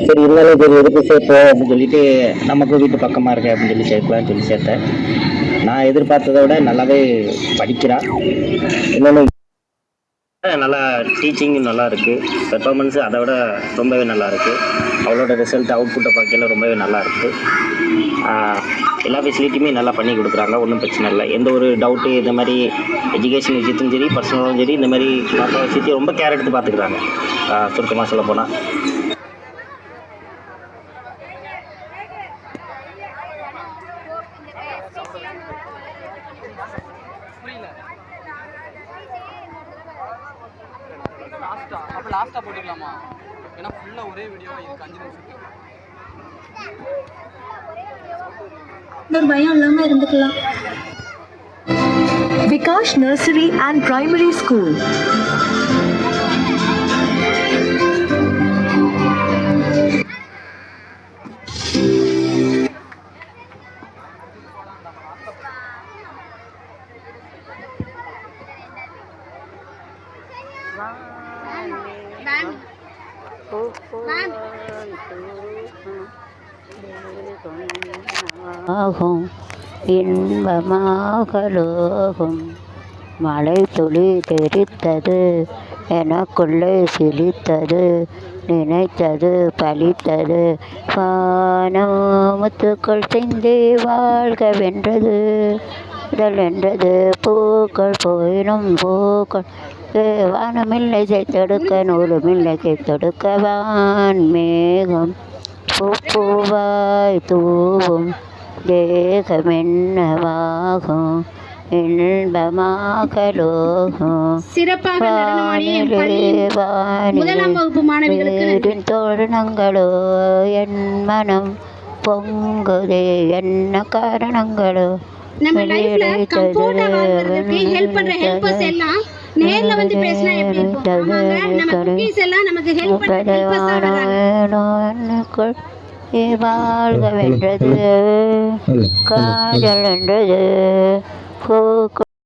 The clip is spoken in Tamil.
சரி இருந்தாலும் சரி எதுக்கு சேர்ப்போம் அப்படின்னு சொல்லிட்டு நமக்கு வீட்டு பக்கமாக இருக்கு அப்படின்னு சொல்லி சேர்க்கலாம்னு சொல்லி சேர்த்தேன். நான் எதிர்பார்த்ததை விட நல்லாவே படிக்கிறா. இன்னொன்று நல்லா டீச்சிங் நல்லா இருக்குது. பெர்ஃபார்மன்ஸு அதை விட ரொம்பவே நல்லா இருக்குது. அவளோட ரிசல்ட் அவுட்புட்டை பார்க்கையில ரொம்பவே நல்லா இருக்குது. எல்லா ஃபெசிலிட்டியுமே நல்லா பண்ணி கொடுக்குறாங்க. ஒன்றும் பிரச்சனை இல்லை. எந்த ஒரு டவுட்டு இந்த மாதிரி எஜுகேஷன் விஷயத்தும் சரி பர்சனலும் சரி இந்த மாதிரி பாப்பா விஷயத்தையும் ரொம்ப கேர் எடுத்து பார்த்துக்குறாங்க. சுருக்கமாக சொல்ல போனால் லாஸ்டா போட்டுக்கலாமா? ஏன்னா ஃபுல்லா ஒரே வீடியோ இதுக்கு 5 நிமிஷம். ஒரு பயம் இல்லாம இருந்துக்கலாம். Vikash nursery and primary school. இன்பமாகலோகம் மழை துளி தெரித்தது, எனக்குள்ளே சிலித்தது, நினைத்தது பலித்தது. வானமுத்துக்கள் சிந்தி வாழ்க வென்றது, உடல் வென்றது. பூக்கள் போயினும் பூக்கள் வானமில்லை செய்தெடுக்க, நூலுமில்லை கைத்தொடுக்க. வான் மேகம் பூவாய் தூவும், தேகமென்னவாகும் இன்பமாகலோகம். தோரணங்களோ என் மனம் பொங்குதே, என்ன காரணங்களோ வாழ்க வென்றது, காதல் வென்றது.